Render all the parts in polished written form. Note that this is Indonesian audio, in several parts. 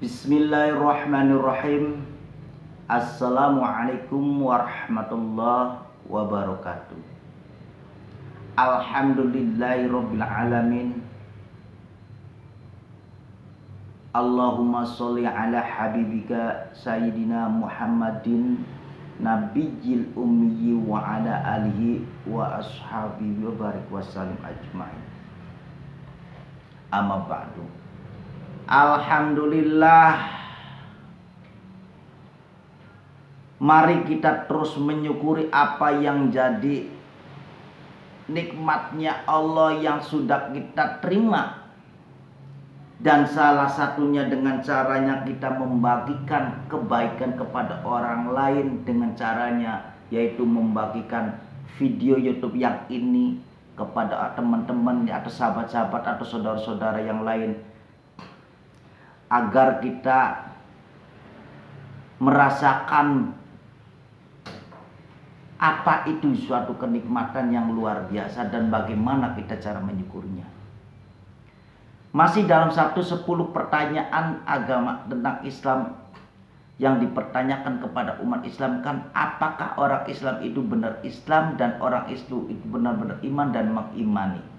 Bismillahirrahmanirrahim. Assalamualaikum warahmatullahi wabarakatuh. Alhamdulillahirabbil alamin. Allahumma sholli ala habibika sayyidina Muhammadin nabiyil ummi wa ala alihi wa ashabihi wa barik wasallim ajmain. Amma ba'du. Alhamdulillah, mari kita terus menyukuri apa yang jadi nikmatnya Allah yang sudah kita terima. Dan salah satunya dengan caranya kita membagikan kebaikan kepada orang lain dengan caranya, yaitu membagikan video YouTube yang ini kepada teman-teman atau sahabat-sahabat atau saudara-saudara yang lain, agar kita merasakan apa itu suatu kenikmatan yang luar biasa dan bagaimana kita cara menyukurinya. Masih dalam 110 pertanyaan agama tentang Islam yang dipertanyakan kepada umat Islam, kan apakah orang Islam itu benar Islam dan orang Islam itu benar-benar iman dan mengimani.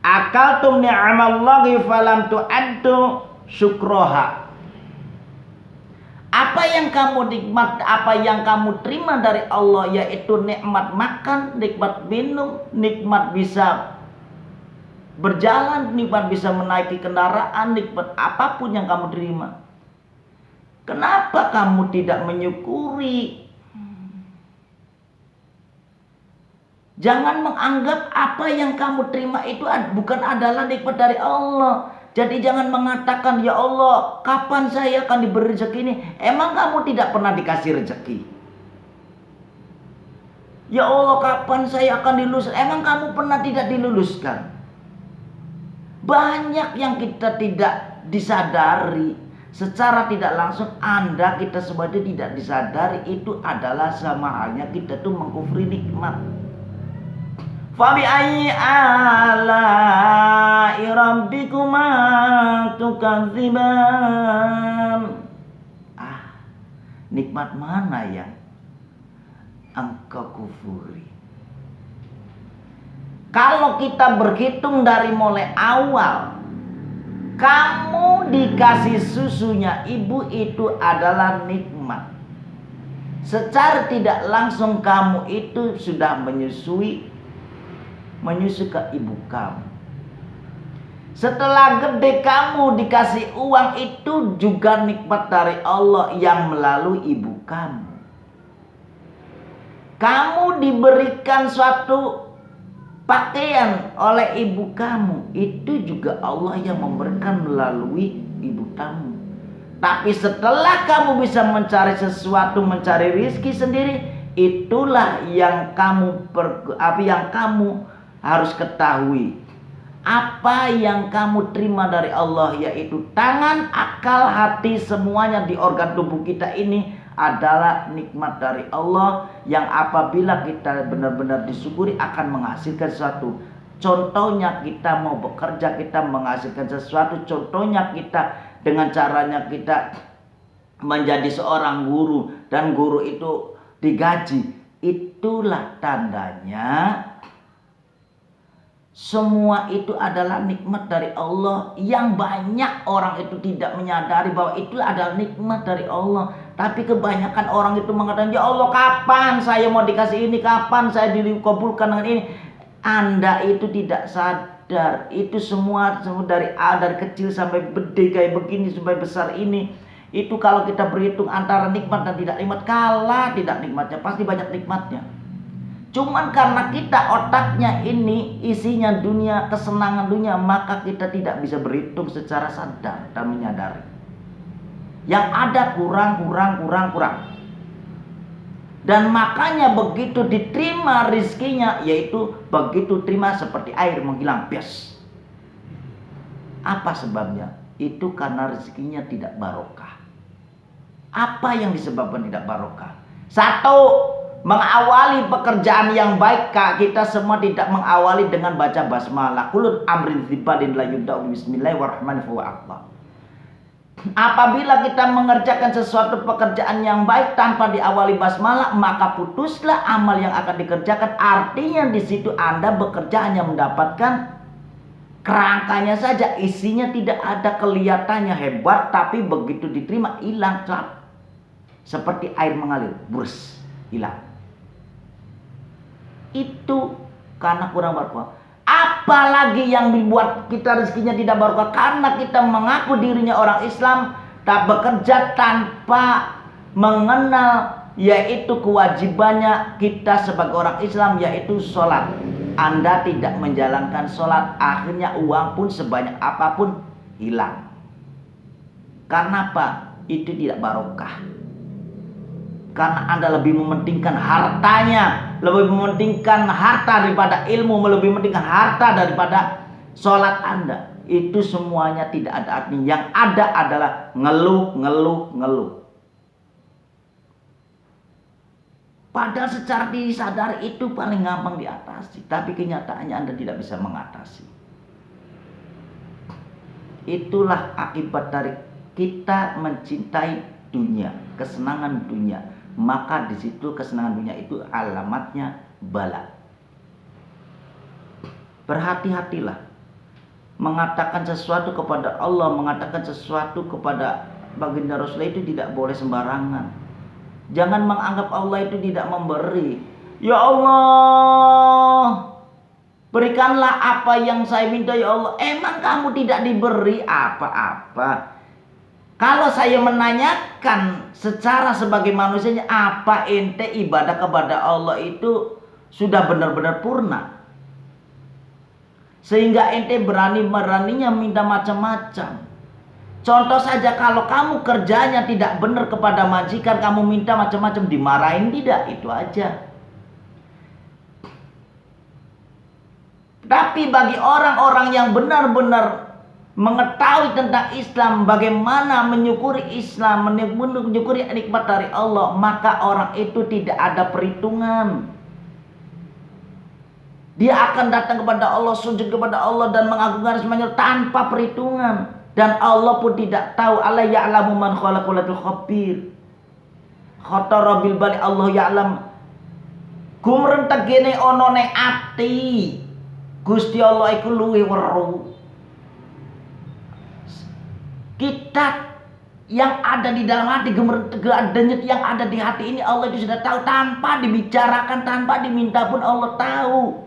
Akaltum ni'amallahi falam tu'addu syukroha. Apa yang kamu nikmat, apa yang kamu terima dari Allah, yaitu nikmat makan, nikmat minum, nikmat bisa berjalan, nikmat bisa menaiki kendaraan, nikmat apapun yang kamu terima. Kenapa kamu tidak menyukuri? Jangan menganggap apa yang kamu terima itu bukan adalah nikmat dari Allah. Jadi jangan mengatakan, ya Allah, kapan saya akan diberi rezeki ini? Emang kamu tidak pernah dikasih rezeki? Ya Allah, kapan saya akan diluluskan? Emang kamu pernah tidak diluluskan? Banyak yang kita tidak disadari. Secara tidak langsung kita sebenarnya tidak disadari, itu adalah sama halnya kita tuh mengkufri nikmat. Fabi ayyi ala'i rabbikuma tukadziban. Nikmat mana yang engkau kufuri? Kalau kita berhitung dari mulai awal, kamu dikasih susunya ibu itu adalah nikmat. Secara tidak langsung kamu itu sudah menyusui ke ibu kamu. Setelah gede kamu dikasih uang, itu juga nikmat dari Allah yang melalui ibu kamu. Kamu diberikan suatu pakaian oleh ibu kamu, itu juga Allah yang memberikan melalui ibu kamu. Tapi setelah kamu bisa mencari sesuatu, mencari rezeki sendiri, itulah yang kamu harus ketahui. Apa yang kamu terima dari Allah, yaitu tangan, akal, hati, semuanya di organ tubuh kita ini adalah nikmat dari Allah yang apabila kita benar-benar disyukuri akan menghasilkan sesuatu. Contohnya kita mau bekerja, kita menghasilkan sesuatu. Contohnya kita dengan caranya kita menjadi seorang guru dan guru itu digaji. Itulah tandanya semua itu adalah nikmat dari Allah yang banyak orang itu tidak menyadari bahwa itu adalah nikmat dari Allah. Tapi kebanyakan orang itu mengatakan, ya Allah, kapan saya mau dikasih ini, kapan saya dikabulkan dengan ini. Anda itu tidak sadar, itu semua dari kecil sampai gede kayak begini sampai besar ini. Itu kalau kita berhitung antara nikmat dan tidak nikmat, kalah tidak nikmatnya, pasti banyak nikmatnya. Cuman karena kita otaknya ini isinya dunia, kesenangan dunia, maka kita tidak bisa berhitung secara sadar dan menyadari. Yang ada kurang. Dan makanya begitu diterima rizkinya, yaitu begitu terima seperti air menghilang, bias. Apa sebabnya? Itu karena rizkinya tidak barokah. Apa yang disebabkan tidak barokah? Satu, Mengawali pekerjaan yang baik, Kak, kita semua tidak mengawali dengan baca basmalah. Kulun amrin dzibadin la yubda'u bismillahirrahmanirrahim. Apabila kita mengerjakan sesuatu pekerjaan yang baik tanpa diawali basmalah, maka putuslah amal yang akan dikerjakan. Artinya di situ Anda bekerja hanya mendapatkan kerangkanya saja, isinya tidak ada, kelihatannya hebat, tapi begitu diterima hilang, celap. Seperti air mengalir, burs, hilang. Itu karena kurang barokah. Apalagi yang dibuat kita rezekinya tidak barokah karena kita mengaku dirinya orang Islam, tak bekerja tanpa mengenal yaitu kewajibannya kita sebagai orang Islam, yaitu sholat. Anda tidak menjalankan sholat, akhirnya uang pun sebanyak apapun hilang. Karena apa? Itu tidak barokah. Karena Anda lebih mementingkan hartanya, lebih mementingkan harta daripada ilmu, lebih mementingkan harta daripada sholat Anda. Itu semuanya tidak ada artinya. Yang ada adalah ngeluh, ngeluh, ngeluh. Padahal secara disadari itu paling gampang diatasi, tapi kenyataannya Anda tidak bisa mengatasi. Itulah akibat dari kita mencintai dunia, kesenangan dunia. Maka di situ kesenangan dunia itu alamatnya bala. Berhati-hatilah mengatakan sesuatu kepada Allah, mengatakan sesuatu kepada baginda Rasulullah itu tidak boleh sembarangan. Jangan menganggap Allah itu tidak memberi. Ya Allah, berikanlah apa yang saya minta ya Allah. Emang kamu tidak diberi apa-apa? Kalau saya menanyakan secara sebagai manusianya, apa ente ibadah kepada Allah itu sudah benar-benar purna? Sehingga ente berani-beraninya minta macam-macam. Contoh saja, kalau kamu kerjanya tidak benar kepada majikan, kamu minta macam-macam, dimarahin tidak? Itu aja. Tapi bagi orang-orang yang benar-benar mengetahui tentang Islam, bagaimana menyukuri Islam, menyukuri nikmat dari Allah, maka orang itu tidak ada perhitungan. Dia akan datang kepada Allah, sujud kepada Allah dan mengagungkan semuanya tanpa perhitungan. Dan Allah pun tidak tahu. Ala ya'lamu man khalaqalatul khabir. Khatara bil bali Allah ya'lam. Gumrentek gene ono ning ati. Gusti Allah iku luwih weruh. Kita yang ada di dalam hati, denyut yang ada di hati ini, Allah itu sudah tahu tanpa dibicarakan, tanpa diminta pun Allah tahu.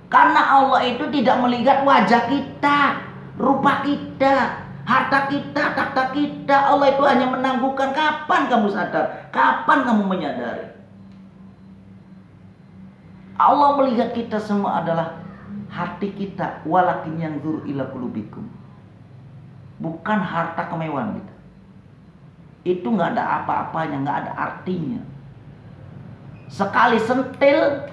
Karena Allah itu tidak melihat wajah kita, rupa kita, harta kita, takhta kita. Allah itu hanya menangguhkan. Kapan kamu sadar? Kapan kamu menyadari? Allah melihat kita semua adalah hati kita. Walakin yanzuru ila qulubikum. Bukan harta kemewahan kita. Itu nggak ada apa-apanya, nggak ada artinya. Sekali sentil,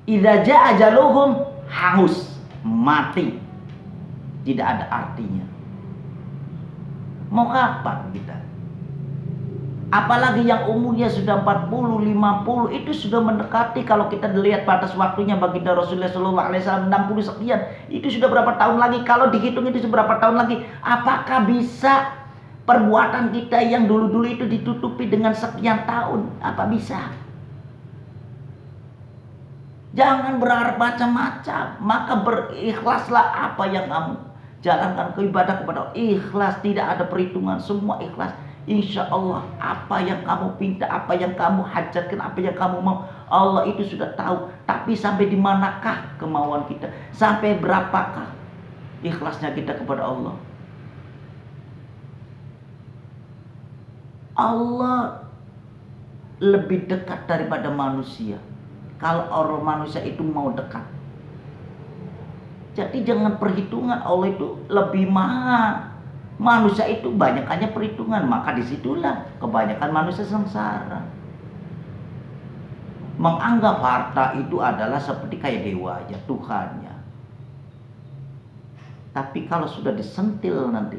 idza jaa ajaluhum, hangus, mati. Tidak ada artinya. Mau kapan kita? Apalagi yang umurnya sudah 40, 50, itu sudah mendekati. Kalau kita lihat batas waktunya baginda Rasulullah SAW 60 sekian, itu sudah berapa tahun lagi? Kalau dihitung itu berapa tahun lagi? Apakah bisa perbuatan kita yang dulu-dulu itu ditutupi dengan sekian tahun? Apa bisa? Jangan berharap macam-macam. Maka berikhlaslah apa yang kamu jalankan, ke ibadah kepada Allah. Ikhlas, tidak ada perhitungan, semua ikhlas. Insya Allah apa yang kamu pinta, apa yang kamu hajatkan, apa yang kamu mau, Allah itu sudah tahu. Tapi sampai di manakah kemauan kita? Sampai berapakah ikhlasnya kita kepada Allah? Allah lebih dekat daripada manusia. Kalau orang manusia itu mau dekat. Jadi jangan perhitungan, Allah itu lebih maha. Manusia itu banyakannya perhitungan, maka disitulah kebanyakan manusia sengsara. Menganggap harta itu adalah seperti kayak dewa aja, Tuhannya. Tapi kalau sudah disentil nanti,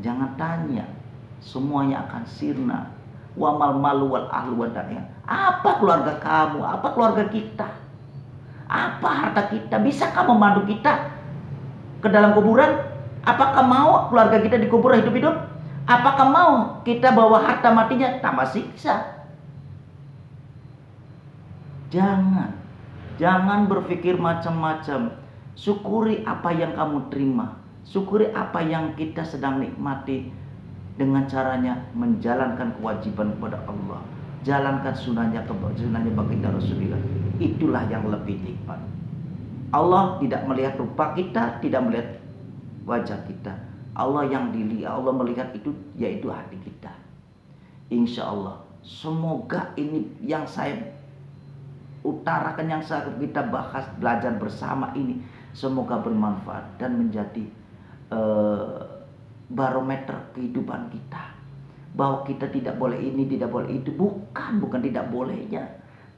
jangan tanya, semuanya akan sirna. wa mal malu wal ahlu wad dunya. Apa keluarga kamu? Apa keluarga kita? Apa harta kita? Bisakah memandu kita ke dalam kuburan? Apakah mau keluarga kita dikubur hidup-hidup? Apakah mau kita bawa harta matinya tambah siksa? Jangan berpikir macam-macam. Syukuri apa yang kamu terima. Syukuri apa yang kita sedang nikmati dengan caranya menjalankan kewajiban kepada Allah. Jalankan sunahnya baginda Rasulullah. Itulah yang lebih nikmat. Allah tidak melihat rupa kita, tidak melihat wajah kita. Allah yang dilihat, Allah melihat itu yaitu hati kita. Insya Allah, semoga ini yang saya utarakan, yang kita bahas, belajar bersama ini, semoga bermanfaat dan menjadi barometer kehidupan kita. Bahwa kita tidak boleh ini, tidak boleh itu. Bukan tidak bolehnya,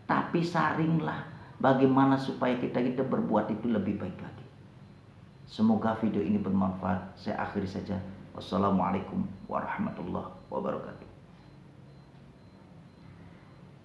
tapi saringlah bagaimana supaya kita berbuat itu lebih baik lagi. Semoga video ini bermanfaat. Saya akhiri saja. Wassalamualaikum warahmatullahi wabarakatuh.